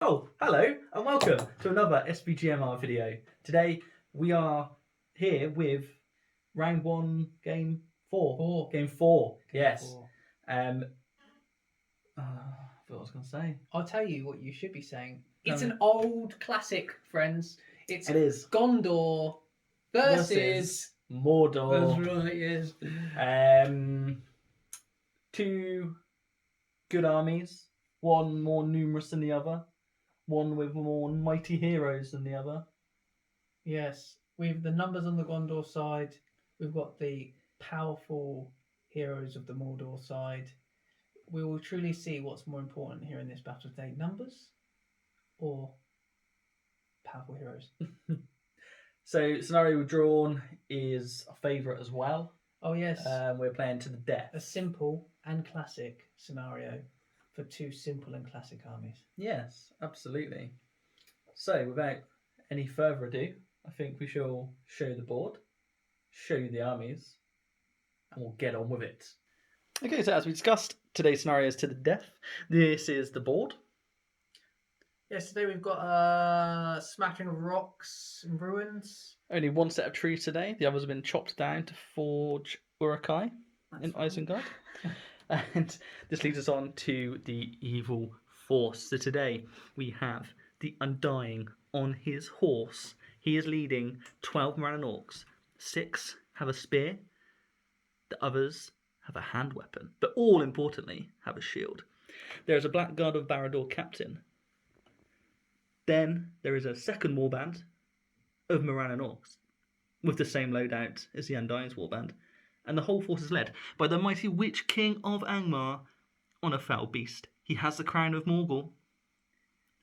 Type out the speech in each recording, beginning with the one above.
Oh, hello and welcome to another SBGMR video. Today we are here with round one, game four. Game four, yes. I forgot what I was going to say. I'll tell you what you should be saying. It's an old classic, friends. It is Gondor versus Mordor. That's right, yes. Two good armies, one more numerous than the other, one with more mighty heroes than the other. Yes, with the numbers on the Gondor side, we've got the powerful heroes of the Mordor side. We will truly see what's more important here in this battle today: numbers or powerful heroes. So, scenario we've drawn is a favourite as well. Oh yes, we're playing to the death. A simple and classic scenario for two simple and classic armies. Yes, absolutely. So, without any further ado, I think we shall show the board, show you the armies, and we'll get on with it. Okay, so as we discussed, today's scenario is to the death. This is the board. Yes, today we've got a smattering of rocks and ruins. Only one set of trees today. The others have been chopped down to forge Urukai in Isengard. And this leads us on to the evil force. So today we have the Undying on his horse. He is leading 12 Morannon orcs. 6 have a spear. The others have a hand weapon. But all importantly, have a shield. There is a Blackguard of Barad-dûr captain. Then there is a second warband of Morannon orcs with the same loadout as the Undying's warband. And the whole force is led by the mighty Witch King of Angmar on a foul beast. He has the crown of Morgul.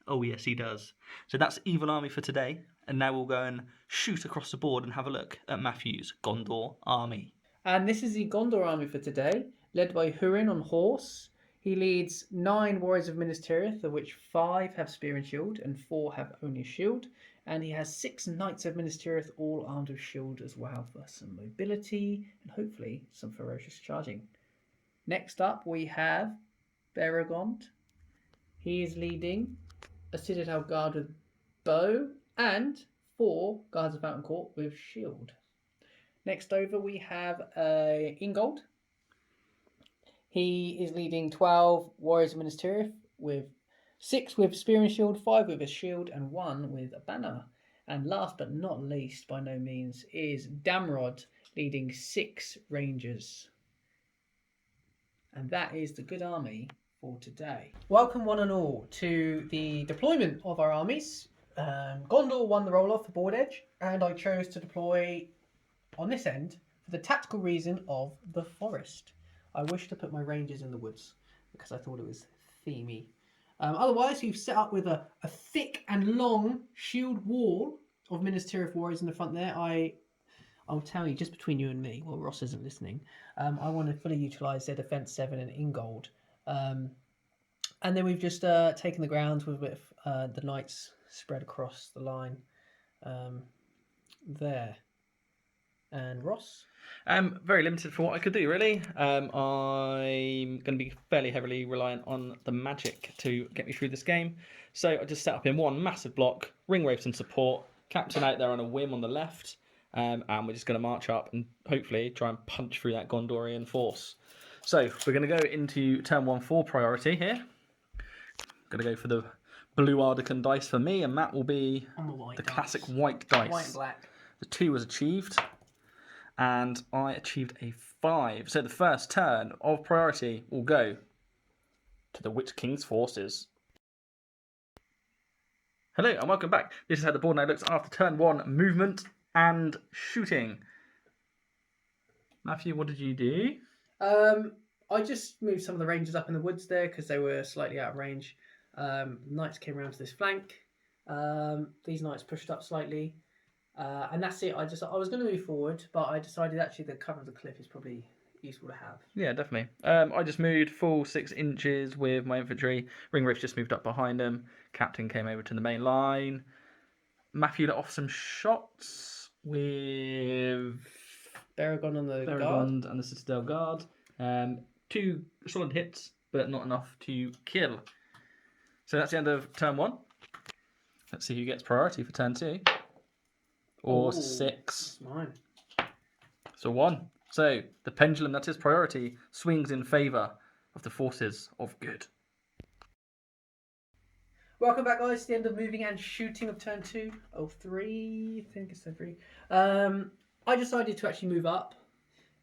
Oh yes, he does. So that's Evil Army for today. And now we'll go and shoot across the board and have a look at Matthew's Gondor army. And this is the Gondor army for today, led by Hurin on horse. He leads 9 warriors of Minas Tirith, of which 5 have spear and shield, and 4 have only shield. And he has 6 knights of Minas Tirith, all armed with shield as well, for some mobility and hopefully some ferocious charging. Next up we have Beregond. He is leading a Citadel Guard with bow and 4 Guards of Fountain Court with shield. Next over we have Ingold. He is leading 12 warriors of Minas Tirith with 6 with spear and shield, 5 with a shield, and 1 with a banner. And last but not least, by no means, is Damrod leading 6 rangers. And that is the good army for today. Welcome one and all to the deployment of our armies. Gondor won the roll-off for Board Edge, and I chose to deploy on this end for the tactical reason of the forest. I wish to put my rangers in the woods because I thought it was themey. Otherwise, you've set up with a thick and long shield wall of Minas Tirith warriors in the front there. I'll tell you, just between you and me, well, Ross isn't listening, I want to fully utilise their Defence 7 and Ingold. And then we've just taken the ground with a bit of the knights spread across the line there. And Ross? Very limited for what I could do, really. I'm going to be fairly heavily reliant on the magic to get me through this game. So I just set up in one massive block, ring wraiths and support, captain out there on a whim on the left, and we're just going to march up and hopefully try and punch through that Gondorian force. So we're going to go into turn 1 for priority here. Going to go for the blue Ardecan dice for me, and Matt will be on the classic white dice. White and black. The 2 was achieved. And I achieved a 5. So the first turn of priority will go to the Witch King's forces. Hello and welcome back. This is how the board now looks after turn 1 movement and shooting. Matthew, what did you do? I just moved some of the rangers up in the woods there because they were slightly out of range. Knights came around to this flank. These knights pushed up slightly. And that's it. I was going to move forward, but I decided actually the cover of the cliff is probably useful to have. Yeah, definitely. I just moved full 6 inches with my infantry. Ring Wraith just moved up behind them. Captain came over to the main line. Matthew let off some shots with Beregond on the guard. Beregond and the Citadel Guard. 2 solid hits, but not enough to kill. So that's the end of turn 1. Let's see who gets priority for turn 2. Or Ooh, 6. That's mine. So 1. So the pendulum that is priority swings in favour of the forces of good. Welcome back, guys, to the end of moving and shooting of turn 2 of 3. I think it's turn 3. I decided to actually move up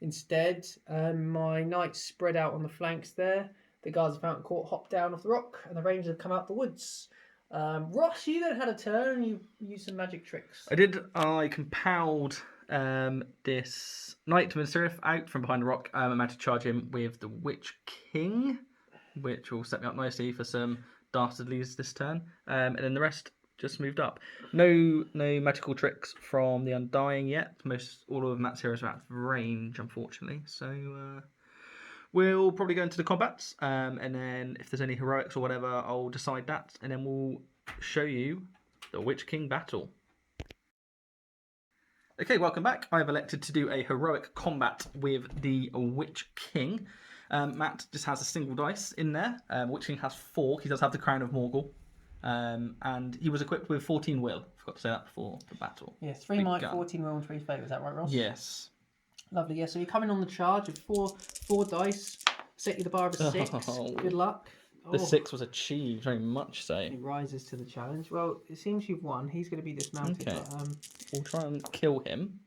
instead. My knights spread out on the flanks there. The guards of Fountain Court hopped down off the rock, and the Rangers have come out the woods. Ross, you then had a turn, and you used some magic tricks. I did. I compelled this knight to Serif out from behind the rock. I managed to charge him with the Witch King, which will set me up nicely for some dastardlies this turn. And then the rest just moved up. No magical tricks from the Undying yet. All of Matt's heroes are out of range, unfortunately. So we'll probably go into the combats, and then if there's any heroics or whatever, I'll decide that, and then we'll show you the Witch King battle. Okay, welcome back. I've elected to do a heroic combat with the Witch King. Matt just has a single dice in there. Witch King has 4. He does have the Crown of Morgul. And he was equipped with 14 will. Forgot to say that before the battle. Yeah, 3 might, 14 will, and 3 favour. Is that right, Ross? Yes. Lovely. Yeah, so you're coming on the charge with four dice. Set you the bar of a 6. Good luck. The 6 was achieved, very much so. He rises to the challenge. Well, it seems you've won. He's going to be dismounted. Okay. But, we'll try and kill him.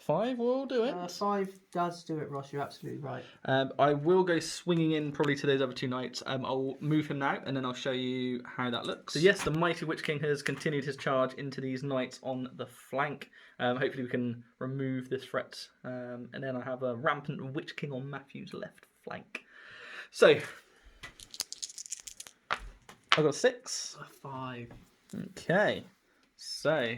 5 will do it. 5 does do it, Ross. You're absolutely right. I will go swinging in probably to those other 2 knights. I'll move him now, and then I'll show you how that looks. So yes, the mighty Witch King has continued his charge into these knights on the flank. Hopefully we can remove this threat. And then I have a rampant Witch King on Matthew's left flank. So I've got 6. 5. Okay. So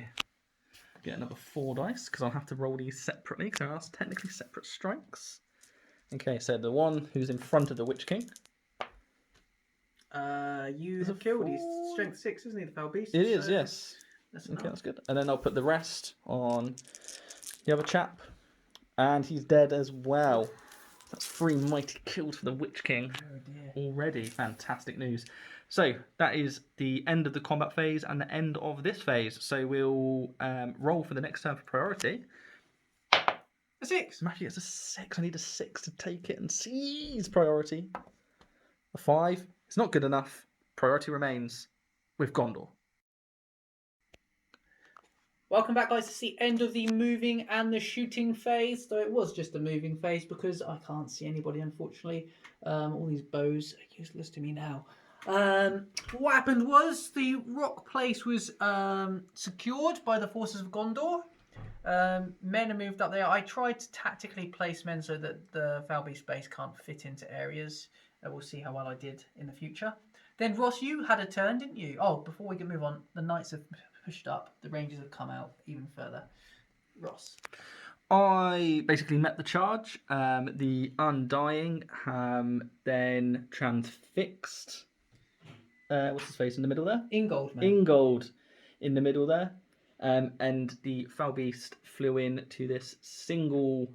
get another 4 dice, because I'll have to roll these separately, because they are technically separate strikes. Okay, so the one who's in front of the Witch King. You have killed. He's strength 6, isn't he, the foul beast? It is, yes. That's okay, that's good. And then I'll put the rest on the other chap. And he's dead as well. That's 3 mighty kills for the Witch King. Oh dear. Already. Fantastic news. So that is the end of the combat phase and the end of this phase. So we'll roll for the next turn for priority. A 6. Matthew gets a 6. I need a 6 to take it and seize priority. A 5. It's not good enough. Priority remains with Gondor. Welcome back, guys. It's the end of the moving and the shooting phase. Though it was just a moving phase because I can't see anybody, unfortunately. All these bows are useless to me now. What happened was the rock place was secured by the forces of Gondor. Men are moved up there. I tried to tactically place men so that the foul beast base can't fit into areas. We'll see how well I did in the future. Then Ross, you had a turn, didn't you? Oh, before we can move on, the knights have pushed up. The rangers have come out even further. Ross. I basically met the charge. The Undying then transfixed. What's his face in the middle there? Ingold, man. Ingold in the middle there. And the foul beast flew in to this single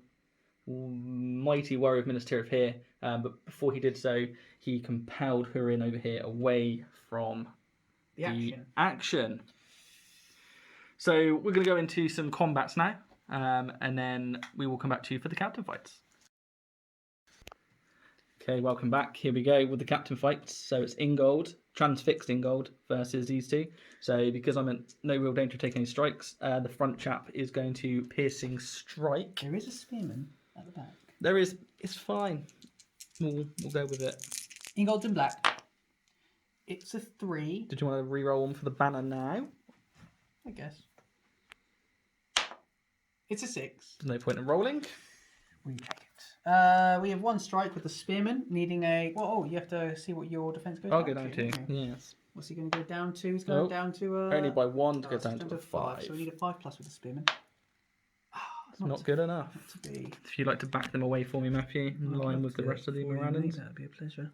mighty warrior of Minas Tirith here. But before he did so, he compelled Hurin over here away from the action. So we're going to go into some combats now. And then we will come back to you for the captain fights. Okay, welcome back. Here we go with the captain fights. So it's Ingold, transfixed Ingold versus these 2. So because I'm in no real danger of taking any strikes, the front chap is going to piercing strike. There is a spearman at the back. There is. It's fine. We'll go with it. Ingold's in black. It's a 3. Did you want to re-roll one for the banner now? I guess. It's a 6. There's no point in rolling. We take it. We have 1 strike with the spearman, needing a... Well, oh, you have to see what your defence goes I'll down go down to. Yes. What's he going to go down to? He's going down to... only by 1 to go down to a 5. So we need a 5+ with the spearman. It's not good enough. To be... If you'd like to back them away for me, Matthew, in line with the rest of the Mirandans. That would be a pleasure.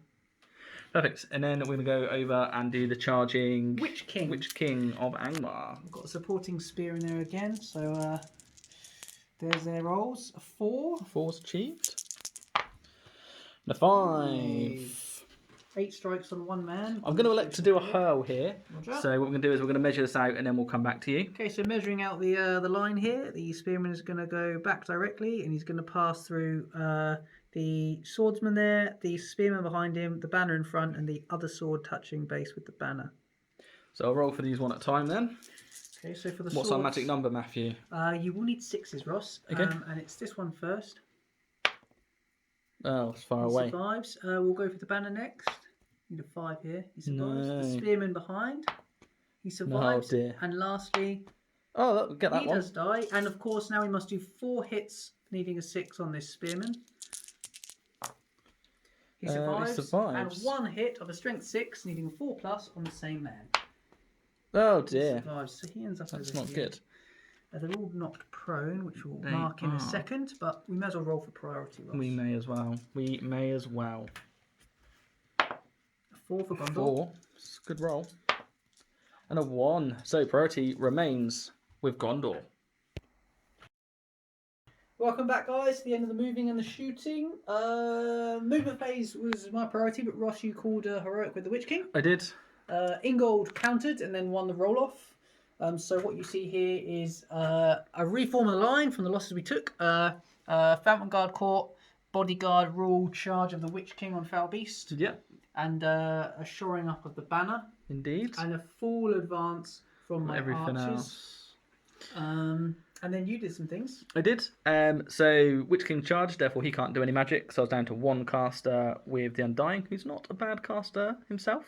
Perfect. And then we're going to go over and do the charging... Witch King. Witch King of Angmar. We've got a supporting spear in there again, so... There's their rolls. A 4. 4's achieved. And a 5. 8 strikes on 1 man. I'm going to elect to do a hurl here. Roger. So what we're going to do is we're going to measure this out and then we'll come back to you. Okay, so measuring out the line here, the spearman is going to go back directly, and he's going to pass through the swordsman there, the spearman behind him, the banner in front, and the other sword touching base with the banner. So I'll roll for these one at a time then. Okay, so for the What's swords, our magic number, Matthew? you will need 6s, Ross. Okay. And it's this one first. Oh, it's far He away. survives. We'll go for the banner next. Need a 5 here. He survives. No. The spearman behind. He survives. Oh, dear. And lastly, Oh, get that he one. does die. And of course, now we must do 4 hits, needing a 6 on this spearman. He survives. And 1 hit of a strength 6, needing a 4+ on the same man. Oh, He dear. survives. So he ends up That's over not here. good. They're all knocked prone, which we'll They mark in are. a second, but we may as well roll for priority. Ross. We may as well. We may as well. A 4 for Gondor. 4. It's a good roll. And a 1. So priority remains with Gondor. Welcome back, guys, to the end of the moving and the shooting. Movement phase was my priority, but Ross, you called heroic with the Witch King. I did. Ingold countered and then won the roll-off. So what you see here is a reform of the line from the losses we took. Fountain Guard Court, Bodyguard rule, charge of the Witch King on Foul Beast. Yeah, And a shoring up of the banner. indeed. And a full advance from my Everything archers. else. And then you did some things. I did. So Witch King charged, therefore he can't do any magic. So I was down to 1 caster with the Undying, who's not a bad caster himself.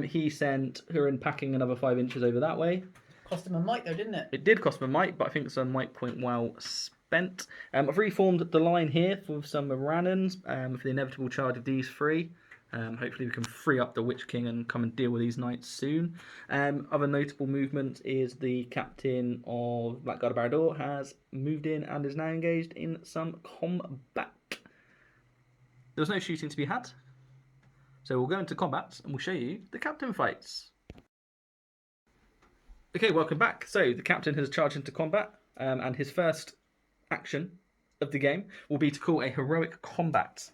He sent Hurin packing another 5 inches over that way. Cost him a might though, didn't it? It did cost him a might, but I think it's a might point well spent. I've reformed the line here for some Rannons for the inevitable charge of these 3. Hopefully we can free up the Witch King and come and deal with these knights soon. Other notable movement is the captain of Blackguard of Barad-dûr has moved in and is now engaged in some combat. There was no shooting to be had. So we'll go into combat and we'll show you the captain fights. Okay, welcome back. So the captain has charged into combat and his first action of the game will be to call a heroic combat.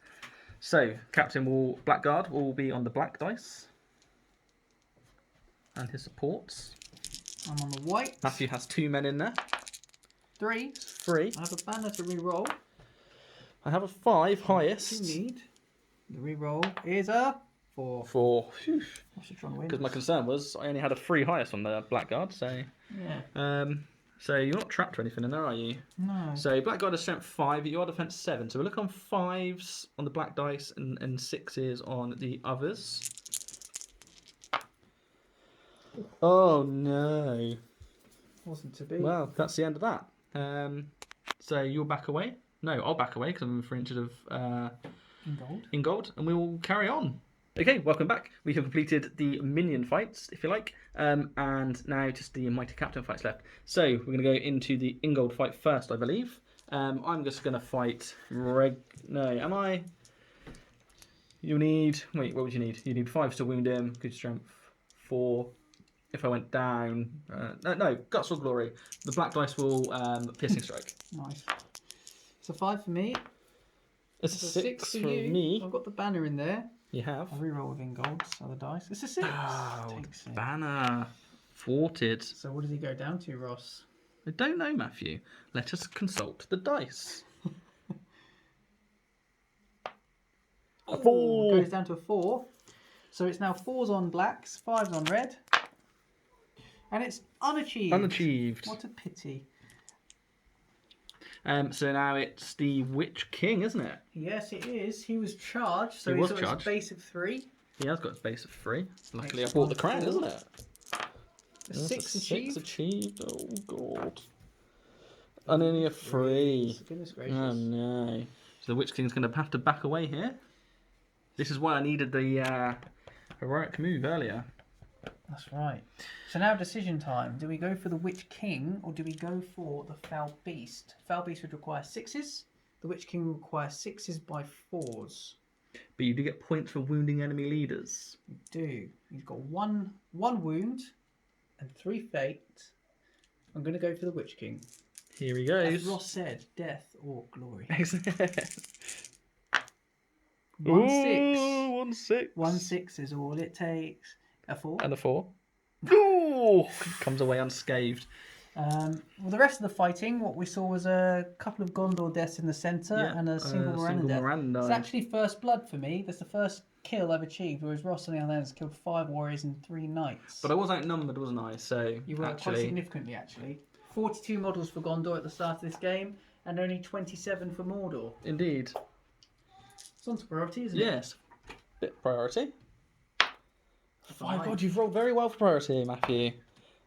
So, Blackguard will be on the black dice. And his supports. I'm on the white. Matthew has 2 men in there. 3. 3. I have a banner to re-roll. I have a 5 highest. You need. The re-roll is a 4. 4. I should try and win. Because my concern was I only had a 3 highest on the Blackguard, so... Yeah. So you're not trapped or anything in there, are you? No. So Blackguard has strength 5, you are defense 7. So we look on 5s on the black dice and 6s on the others. Oh no. Wasn't to be. Well, that's the end of that. So you'll back away? No, I'll back away because I'm in 3 inches of In gold. and we will carry on. Okay, welcome back. We have completed the minion fights, if you like, and now just the mighty captain fights left. So we're going to go into the Ingold fight first, I believe. I'm just going to fight No, am I? You need... Wait, what would you need? You need 5 to wound him, good strength, 4... If I went down... no, Guts or Glory. The black dice will piercing strike. Nice. So 5 for me. It's a 6 for you. me. I've got the banner in there. You have. I'll re-roll with Ingold's other dice. It's a 6. Oh, Takes it. banner. Thwarted. So what does he go down to, Ross? I don't know, Matthew. Let us consult the dice. A 4. Goes down to a 4. So it's now 4s on blacks, 5s on red. And it's unachieved. Unachieved. What a pity. So now it's the Witch King, isn't it? Yes, it is. He was charged. So He was he's got charged. his base of 3. He has got a base of 3. Luckily, I Makes bought the 1 crown, 4. isn't it? A That's 6 a achieved. 6 achieved. Oh, God. And only a 3. Goodness gracious. Oh, no. So the Witch King's going to have to back away here. This is why I needed the heroic move earlier. That's right. So now decision time. Do we go for the Witch King or do we go for the Foul Beast? Foul Beast would require 6s. The Witch King would require 6s by 4s. But you do get points for wounding enemy leaders. You do. You've got one wound and 3 fate. I'm going to go for the Witch King. Here he As goes. Ross said, death or glory. 1/6. Ooh, 1/6. 1/6 is all it takes. A 4. And a 4. Ooh, comes away unscathed. Well, the rest of the fighting, what we saw was a couple of Gondor deaths in the centre and a single Miranda death. It's actually first blood for me. That's the first kill I've achieved, whereas Ross on the other hand has killed 5 warriors and 3 knights. But I was outnumbered, wasn't I? So you were quite significantly, actually. 42 models for Gondor at the start of this game, and only 27 for Mordor. Indeed. It's on to priority, isn't it? Yes. Bit priority. 5. God, you've rolled very well for priority, Matthew.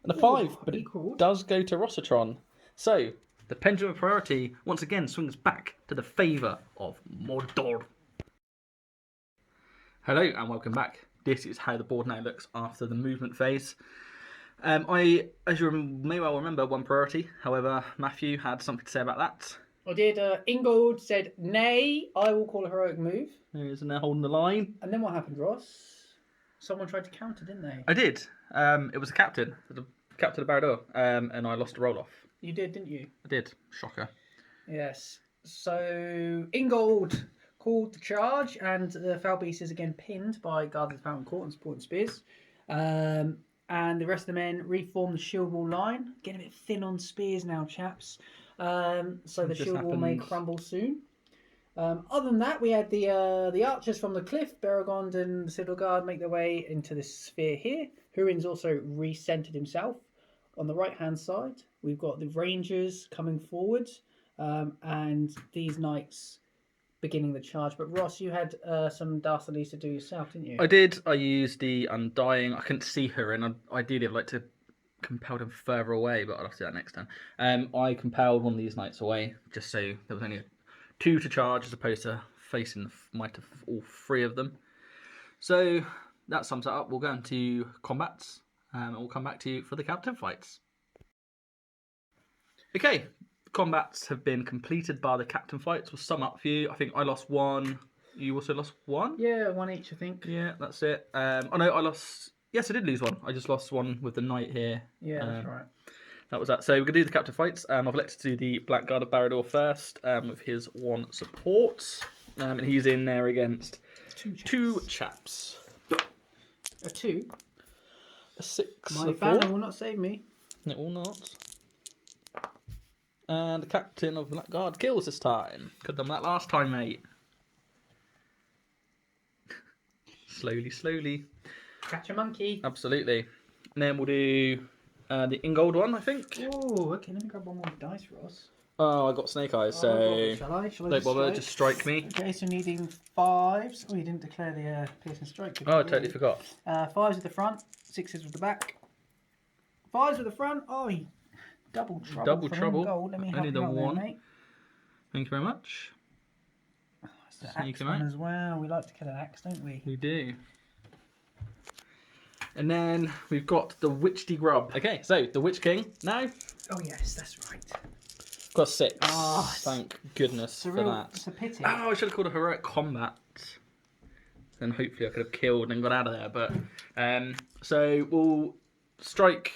And a 5, but it does go to Rossitron. So, the pendulum of priority once again swings back to the favour of Mordor. Hello and welcome back. This is how the board now looks after the movement phase. I, as you may well remember, won priority. However, Matthew had something to say about that. I did. Ingold said, nay, I will call a heroic move. Isn't there holding the line? And then what happened, Ross? Someone tried to counter, didn't they? I did. It was a captain. The captain of Barad-dûr, and I lost a roll-off. You did, didn't you? I did. Shocker. Yes. So, Ingold called the charge, and the Foul Beast is again pinned by Guards of the Fountain Court and supporting spears. And the rest of the men reform the shield wall line. Getting a bit thin on spears now, chaps. So the shield wall may crumble soon. Other than that, we had the archers from the cliff, Beregond and the Citadel Guard, make their way into this sphere here. Hurin's also recentered himself. On the right-hand side, we've got the rangers coming forward, and these knights beginning the charge. But Ross, you had some dastardlies to do yourself, didn't you? I did. I used the Undying. I couldn't see Hurin. Ideally, I'd like to compel him further away, but I'll have to do that next time. I compelled one of these knights away, just so there was only 2 to charge as opposed to facing the might of all 3 of them. So that sums it up. We'll go into combats and we'll come back to you for the captain fights. Okay, combats have been completed by the captain fights. We'll sum up for you. I think I lost 1. You also lost 1? Yeah, 1 each, I think. Yeah, that's it. Oh no, I lost... Yes, I did lose 1. I just lost 1 with the knight here. Yeah, that's right. That was that. So we're going to do the captain fights. I've elected to do the Black Guard of Barad-dûr first with his 1 support. And he's in there against 2 chaps. A 2? A 6. My banner will not save me. It will not. And the captain of the Black Guard kills this time. Could have done that last time, mate. Slowly, slowly. Catch a monkey. Absolutely. And then we'll do the Ingold one, I think. Oh, okay. Let me grab one more dice, Ross. Oh, I got snake eyes, so Shall I don't bother. Just strike me. Okay, so needing 5s. Oh, you didn't declare the piercing strike. Oh, I totally forgot. 5s at the front, 6s with the back. 5s with the front. Oh, double trouble. Double trouble. Gold. Let me help Only the you out 1. there, mate. Thank you very much. It's the axe one as well. We like to kill an axe, don't we? We do. And then we've got the Witchy Grub. Okay, so the Witch King now. Oh yes, that's right. Got 6. Oh, thank goodness for that. It's a pity. Oh, I should have called a heroic combat. Then hopefully I could have killed and got out of there. But so we'll strike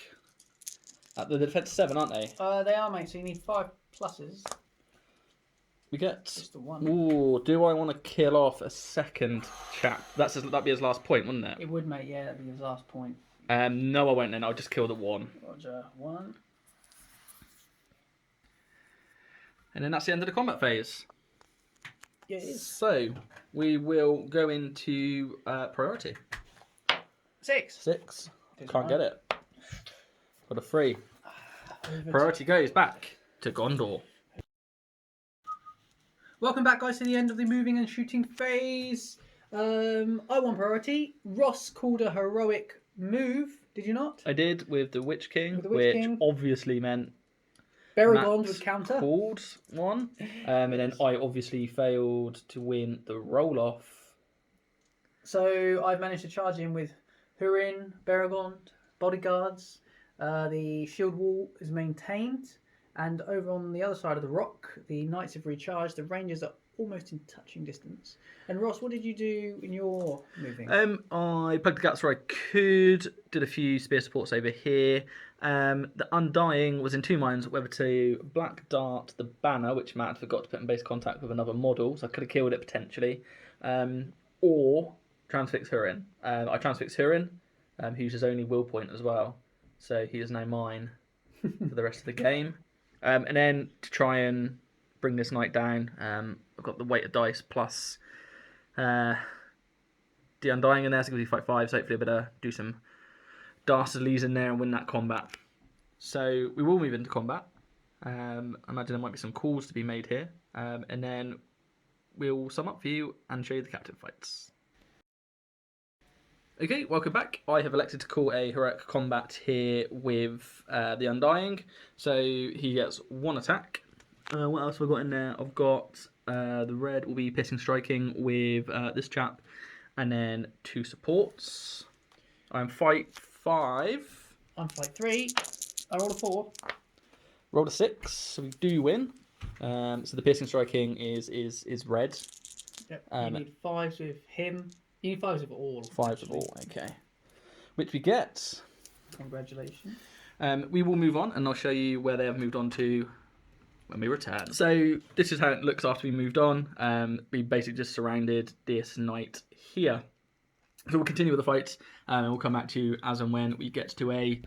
at the defense 7, aren't they? They are, mate. So you need 5 pluses. We get Just the 1. Ooh, do I want to kill off a second chap? That'd be his last point, wouldn't it? It would, mate. Yeah, that'd be his last point. No, I won't then. I'll just kill the 1. Roger. 1. And then that's the end of the combat phase. Yeah, it is. So we will go into priority. 6. 6. Can't get it. Got a 3. Priority goes back to Gondor. Welcome back, guys, to the end of the moving and shooting phase. I won priority. Ross called a heroic move. Did you not? I did with the Witch King, With the Witch which King. obviously meant Beregond Matt would counter. called 1. And then I obviously failed to win the roll-off. So I've managed to charge in with Hurin, Beregond, bodyguards. The shield wall is maintained. And over on the other side of the rock, the knights have recharged. The rangers are almost in touching distance. And Ross, what did you do in your moving? I plugged the gaps where I could, did a few spear supports over here. The Undying was in two minds whether to Black Dart the banner, which Matt forgot to put in base contact with another model, so I could have killed it potentially, or Transfix Hurin. I transfix Hurin, who uses only will point as well, so he is now mine for the rest of the game. And then to try and bring this knight down, I've got the weight of dice plus the Undying in there, so it gives you fight 5, so hopefully I'll be able to do some dastardies in there and win that combat. So we will move into combat. I imagine there might be some calls to be made here, and then we'll sum up for you and show you the captive fights. Okay, welcome back. I have elected to call a heroic combat here with the Undying. So he gets one attack. What else have I got in there? I've got the red will be piercing striking with this chap, and then 2 supports. I'm fight 5. I'm fight 3. I rolled a 4. Rolled a 6, so we do win. So the piercing striking is red. Yep. You need 5s with him. You need 5s with all. 5s with all, okay. Which we get. Congratulations. We will move on, and I'll show you where they have moved on to when we return. So this is how it looks after we moved on. We basically just surrounded this knight here. So we'll continue with the fights, and we'll come back to you as and when we get to a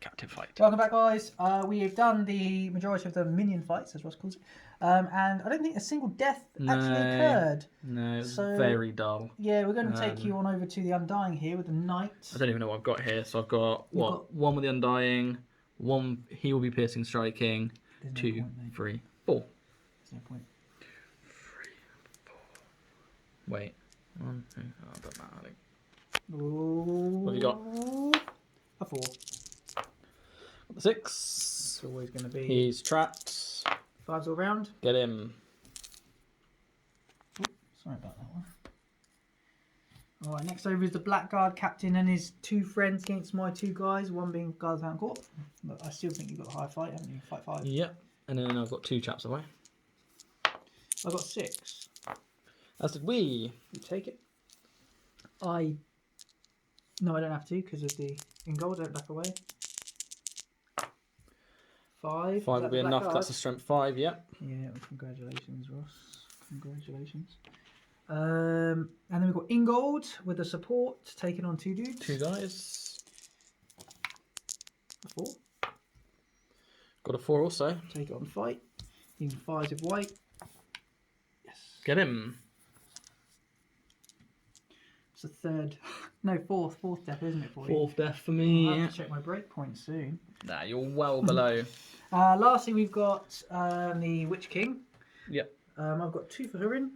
captive fight. Welcome back, guys. We have done the majority of the minion fights, as Ross calls it. And I don't think a single death actually occurred. No, it's very dull. Yeah, we're going to take you on over to the Undying here with the knight. I don't even know what I've got here. So I've got, one with the Undying, 1 he will be piercing striking, 2, 3, 4. There's no point. 3, 4. Wait. 1, 2, oh, I don't know, I think. What have you got? A 4. Got the 6. It's always going to be. He's trapped. 5s all round. Get him. Ooh, sorry about that one. Alright, next over is the Blackguard captain and his 2 friends against my 2 guys, one being Guards Van Court. But I still think you've got a high fight, haven't you? Fight 5. Yep. And then I've got 2 chaps away. I got 6. As did we. You take it. No, I don't have to because of the in gold. Don't back away. 5. 5 will be enough. That's a strength 5. Yep. Yeah. Well, congratulations, Ross. Congratulations. And then we've got Ingold with the support taking on 2 dudes. 2 guys. A 4. Got a 4 also. Take it on fight. Using 5s with white. Yes. Get him. It's a 3rd. No, 4th death, isn't it for you? 4th death for me. I'll have to check my break point soon. Nah, you're well below. Lastly, we've got the Witch King. Yep. I've got 2 for Hurin.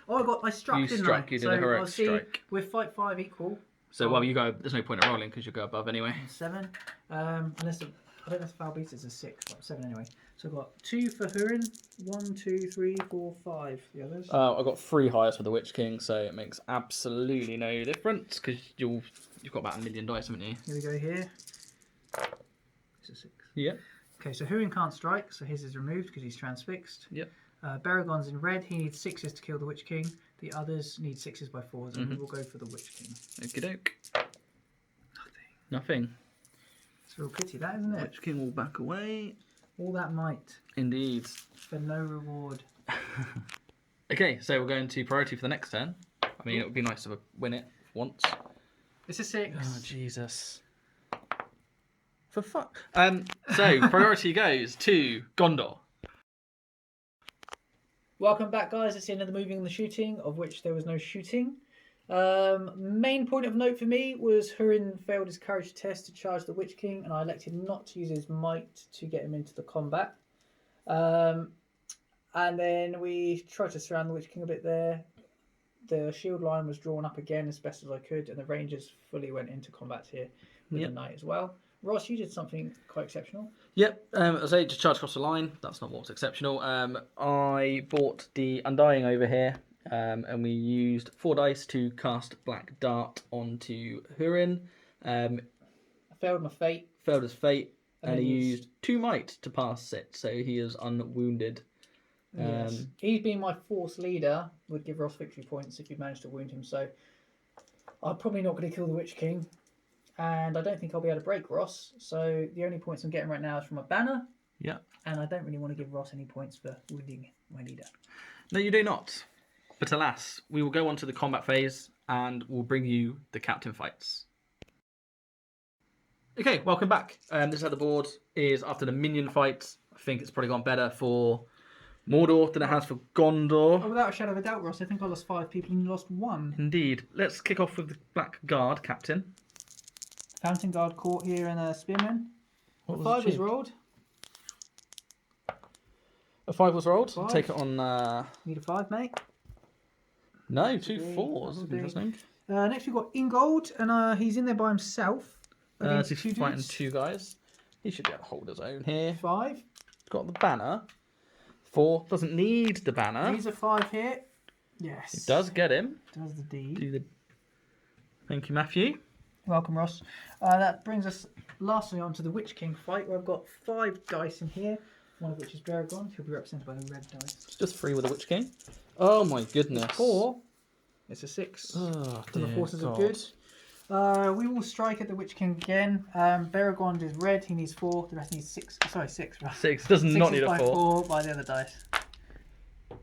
Oh, I struck, You didn't struck, I? you did a heroic strike. We're fight 5 equal. So, well, you go. There's no point in rolling because you'll go above anyway. 7. Unless I don't know if foul beats it's a 6, but 7 anyway. So I've got 2 for Hurin. 1, 2, 3, 4, 5. The others. I've got 3 highest for the Witch King, so it makes absolutely no difference because you've got about 1 million dice, haven't you? Here we go. Here. It's a 6. Yep. Okay, so Hurin can't strike, so his is removed because he's transfixed. Yep. Baragon's in red. He needs 6s to kill the Witch King. The others need 6s by 4s, and we'll go for the Witch King. Okie doke. Nothing. It's a real pity, that, isn't it? Witch King will back away. All that might Indeed. for no reward. Okay, so we're going to priority for the next turn. I mean, it would be nice to win it once. It's a 6. Oh, Jesus. For fuck. So, priority goes to Gondor. Welcome back, guys. It's the end of the moving and the shooting, of which there was no shooting. Main point of note for me was Hurin failed his courage test to charge the Witch King, and I elected not to use his might to get him into the combat. And then we tried to surround the Witch King a bit there. The shield line was drawn up again as best as I could, and the Rangers fully went into combat here with the Knight as well. Ross, you did something quite exceptional. Yep, as I just charged across the line. That's not what was exceptional. I bought the Undying over here, and we used 4 dice to cast Black Dart onto Hurin. I failed my fate. Failed his fate, and he used 2 might to pass it, so he is unwounded. Yes. He's been my force leader. Would give Ross victory points if you managed to wound him. So I'm probably not going to kill the Witch King. And I don't think I'll be able to break Ross. So the only points I'm getting right now is from a banner. Yeah. And I don't really want to give Ross any points for wounding my leader. No, you do not. But alas, we will go on to the combat phase and we'll bring you the captain fights. Okay, welcome back. This is how the board is after the minion fight. I think it's probably gone better for Mordor than it has for Gondor. Oh, without a shadow of a doubt, Ross. I think I lost 5 people and you lost 1. Indeed. Let's kick off with the Black Guard captain. Fountain Guard caught here and a Spearman. What was 5 was achieved? rolled. A 5 was rolled. 5. Take it on. Need a 5, mate. No, That's 2 a 4s. that's a Interesting. Next we've got Ingold, and he's in there by himself. So he's 2 fighting dudes. 2 guys. He should be able to hold his own here. 5. Got the banner. 4 doesn't need the banner. He's a 5 here. Yes. It does get him. Does the deed. Do the... Thank you, Matthew. Welcome, Ross. That brings us lastly on to the Witch King fight, where I've got 5 dice in here, one of which is Baragon. He'll be represented by the red dice. It's just 3 with the Witch King. Oh my goodness. 4. It's a 6. Oh, So the dear forces God. are good. We will strike at the Witch King again. Baragon is red. He needs 4. The rest needs 6. Sorry, 6. Right. 6 does 6 not is need a by 4. 4 by the other dice.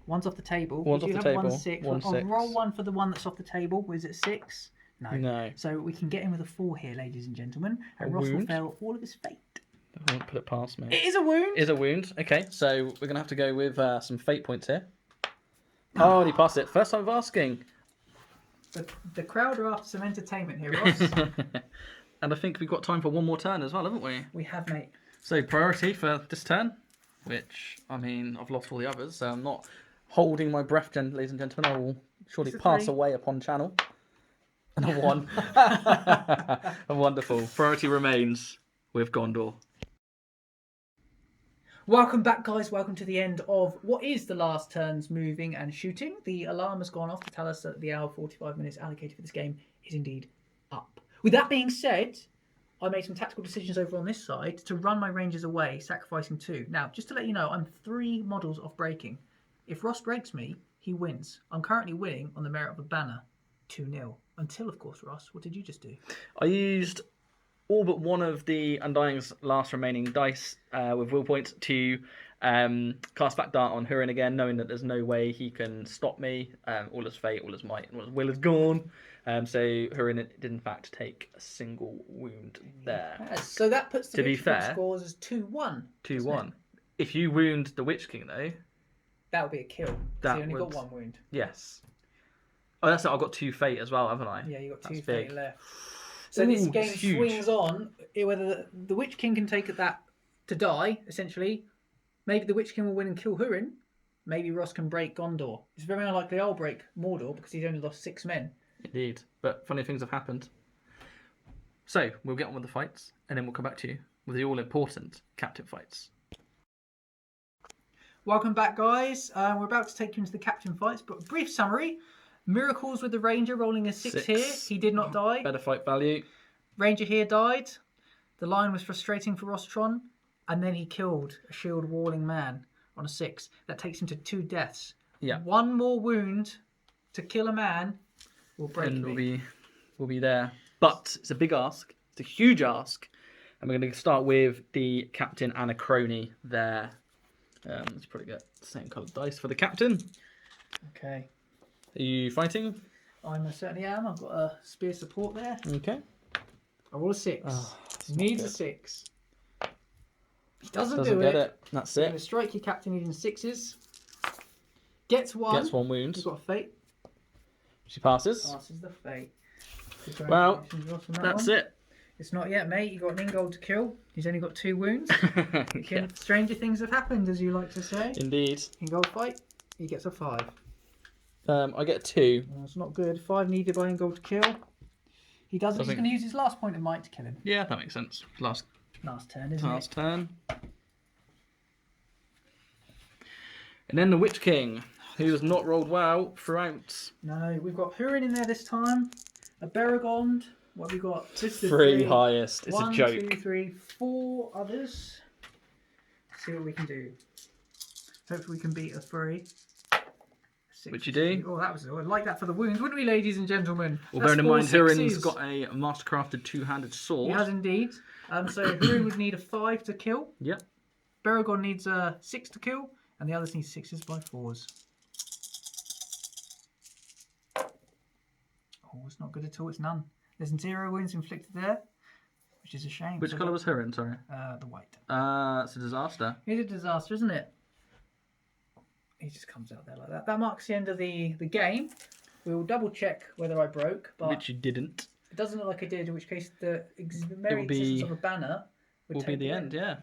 One's off the table. One's We off do the have table. 1 6. One I'll 6. roll 1 for the one that's off the table. Was it 6? No. No. So we can get in with a 4 here, ladies and gentlemen. And A Ross will wound? fail all of his fate. I won't put it past me. It is a wound. Is a wound. Okay, so we're going to have to go with some fate points here. Oh, and he passed it. First time of asking. The crowd are after some entertainment here, Ross. And I think we've got time for one more turn as well, haven't we? We have, mate. So priority for this turn, which, I mean, I've lost all the others, so I'm not holding my breath, ladies and gentlemen. I will surely It's a pass 3. away upon channel. And a 1. Wonderful. Priority remains with Gondor. Welcome back, guys. Welcome to the end of what is the last turn's moving and shooting. The alarm has gone off to tell us that the hour 45 minutes allocated for this game is indeed up. With that being said, I made some tactical decisions over on this side to run my rangers away, sacrificing 2. Now, just to let you know, I'm 3 models off breaking. If Ross breaks me, he wins. I'm currently winning on the merit of a banner, 2-0. Until, of course, Ross, what did you just do? I used all but one of the Undying's last remaining dice with will points to cast Black Dart on Hurin again, knowing that there's no way he can stop me. All his fate, all his might, and all his will is gone. So Hurin did in fact take a single wound there. Yes, so that puts the To be victory fair, scores as 2-1. 2-1. If you wound the Witch King though, That would be a kill. That So you only got would- 1 wound. yes. Oh, that's it. I've got 2 fate as well, haven't I? Yeah, you got 2 That's fate big. left. So Ooh, this it's game huge. swings on whether the Witch King can take that to die, essentially. Maybe the Witch King will win and kill Hurin. Maybe Ross can break Gondor. It's very unlikely I'll break Mordor because he's only lost 6 men. Indeed. But funny things have happened. So, we'll get on with the fights, and then we'll come back to you with the all-important captain fights. Welcome back, guys. We're about to take you into the captain fights, but brief summary. Miracles with the Ranger rolling a 6 here. He did not die. Better fight value. Ranger here died. The line was frustrating for Rostron. And then he killed a shield walling man on a 6. That takes him to 2 deaths. Yeah. 1 more wound to kill a man will break And me. we'll be there. But it's a big ask. It's a huge ask. And we're going to start with the captain and a crony there. Let's probably get the same coloured dice for the captain. Okay. Are you fighting? I most certainly am. I've got a spear support there. Okay. I roll a 6. Oh, He needs a good. 6. He doesn't Doesn't do get it. it. That's You're going it. to strike your captain needing 6s. Gets 1. Gets 1 wound. He's got a fate. She passes. Passes the fate. Well, Congratulations, Ross, on that That's one. it. It's not yet, mate. You got an Ingold to kill. He's only got 2 wounds. Yeah, Stranger things have happened, as you like to say. indeed. Ingold fight. He gets a 5. I get 2. That's not good. 5 needed by Ingold to kill. He doesn't. He's Doesn't- going to use his last point of might to kill him. Yeah, that makes sense. Last Last turn, isn't turn. And then the Witch King, who has not rolled well throughout. it? No, we've got Hurin in there this time. A Baragond. What have we got? Just the 3 highest. It's 1, a joke. 2, 3, 4 others. Let's see what we can do. Hopefully we can beat a 3. Which you do. Oh, that was. I'd like that for the wounds, wouldn't we, ladies and gentlemen? Well, That's bearing in 4 mind, Hurin's sixes. got a mastercrafted two-handed sword. He has indeed. So Hurin would need a 5 to kill. Yep. Baragon needs a 6 to kill, and the others need 6s by 4s. Oh, it's not good at all. It's none. There's 0 wounds inflicted there, which is a shame. Which colour was Hurin, sorry? The white. It's a disaster. It's a disaster, isn't it? He just comes out there like that. That marks the end of the game. We will double check whether I broke, but Which you didn't. it doesn't look like I did, in which case the will be- existence of a banner Will be take the it. end, yeah.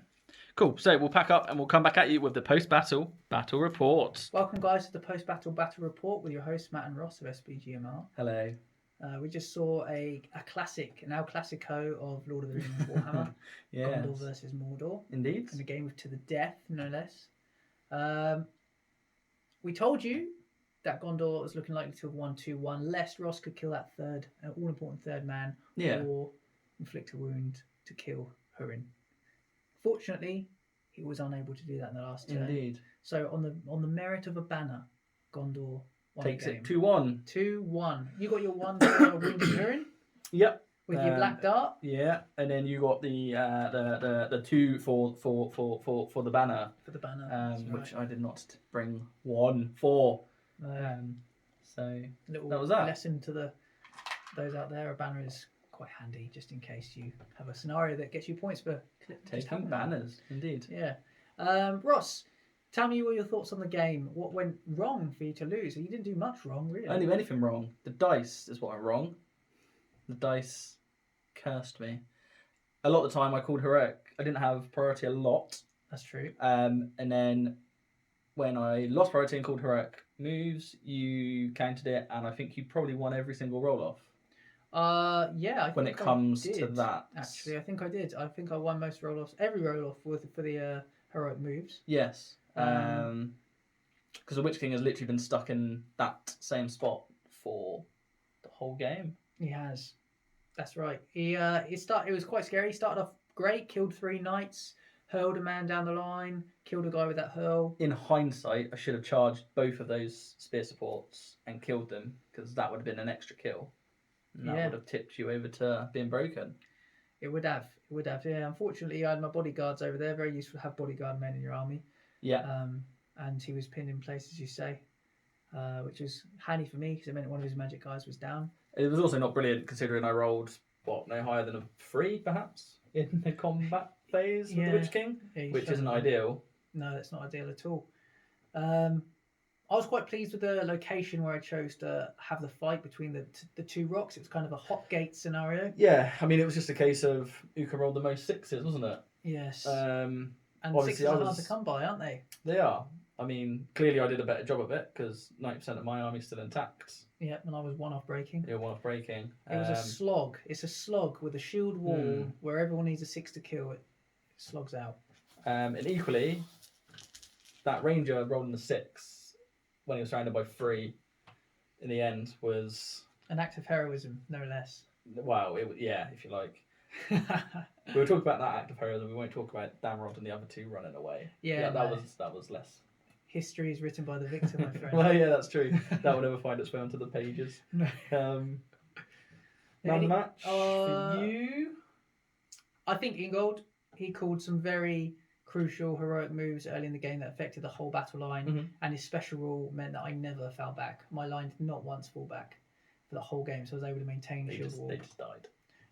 Cool. So we'll pack up and we'll come back at you with the post-battle battle report. Welcome, guys, to the post-battle battle report with your hosts Matt and Ross of SBGMR. Hello. We just saw a classic, now Classico of Lord of the Rings Warhammer. Yeah. Gondor versus Mordor. Indeed. In a game of to the death, no less. We told you that Gondor was looking likely to have won 2-1, lest Ross could kill that all-important third man, Yeah. or inflict a wound to kill Hurin. Fortunately, he was unable to do that in the last turn. Indeed. So on the merit of a banner, Gondor won Takes the game. it 2-1. 2-1. You got your one wounded Hurin Yep. with your black dart. Yeah, and then you got the 2 for the banner, For the banner, that's right. which I did not bring 1 for. So Little that was that. lesson to those out there. A banner is quite handy, just in case you have a scenario that gets you points for just taking having one. banners, indeed. Yeah. Ross, tell me what your thoughts on the game. What went wrong for you to lose? You didn't do much wrong, really. I didn't do anything wrong. The dice is what went wrong. The dice cursed me. A lot of the time I called heroic. I didn't have priority a lot. That's true. And then when I lost priority and called heroic moves, you counted it, and I think you probably won every single roll off. Yeah. When it comes to that, actually, I think I did. I think I won most roll offs, every roll off for the heroic moves. yes, because the Witch King has literally been stuck in that same spot for the whole game. He has. That's right. It was quite scary. He started off great, killed 3 knights, hurled a man down the line, killed a guy with that hurl. In hindsight, I should have charged both of those spear supports and killed them, because that would have been an extra kill. And that would have tipped you over to being broken. It would have. Yeah. Unfortunately, I had my bodyguards over there. Very useful to have bodyguard men in your army. Yeah. And he was pinned in place, as you say, which was handy for me because it meant one of his magic guys was down. It was also not brilliant considering I rolled, no higher than a 3, perhaps, in the combat phase with the Witch King, which isn't ideal. No, that's not ideal at all. I was quite pleased with the location where I chose to have the fight between the 2 rocks. It was kind of a hot gate scenario. Yeah, I mean, it was just a case of who can roll the most 6s, wasn't it? Yes. And 6s are hard to come by, aren't they? They are. I mean, clearly I did a better job of it because 90% of my army's still intact. Yeah, and I was one off breaking. You're one off breaking. It was a slog. It's a slog with a shield wall where everyone needs a 6 to kill. It slogs out. And equally, that ranger rolling the 6 when he was surrounded by 3 in the end was an act of heroism, no less. Wow, yeah, if you like. We'll talk about that act of heroism. We won't talk about Damrod and the other 2 running away. Yeah, that was less. History is written by the victor, my friend. Well, yeah, that's true. That will never find its way onto the pages. No. Man match for you. I think Ingold, he called some very crucial heroic moves early in the game that affected the whole battle line, and his special rule meant that I never fell back. My line did not once fall back for the whole game, so I was able to maintain the shield wall. They just died.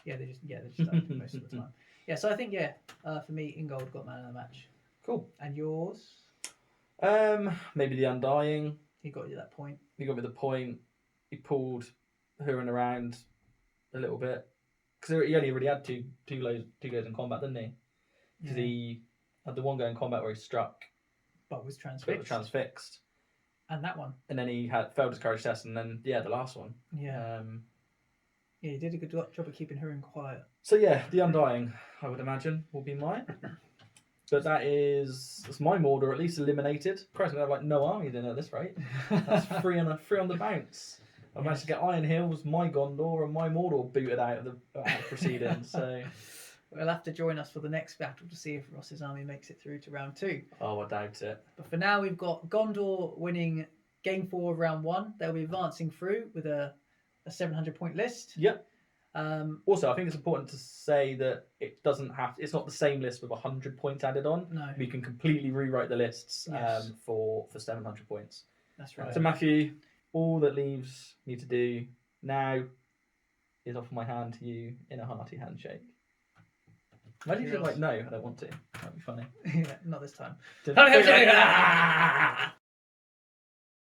Yeah, they just died most of the time. Yeah, so I think for me, Ingold got man of the match. Cool. And yours? Maybe the Undying. He got you that point. He got me the point. He pulled Huron around a little bit because he only really had two goes in combat, didn't he? Because he had the one go in combat where he struck, but was transfixed. And that one. And then he failed his courage test, and then the last one. Yeah. Yeah, he did a good job of keeping Huron quiet. So yeah, the Undying, I would imagine, will be mine. But that's my Mordor at least eliminated. Christ, I have like no army then at this rate. That's free on the bounce. I managed to get Iron Hills, my Gondor, and my Mordor booted out of the proceedings. So We'll have to join us for the next battle to see if Ross's army makes it through to round 2. Oh, I doubt it. But for now, we've got Gondor winning game 4 of round 1. They'll be advancing through with a 700-point list. Yep. Also, I think it's important to say that it doesn't have. It's not the same list with 100 points added on. No, We can completely rewrite the lists Yes. for 700 points. that's right. So Matthew, all that leaves me to do now is offer my hand to you in a hearty handshake. Imagine if you're like, no, I don't want to. That'd be funny. Yeah, not this time. Ah!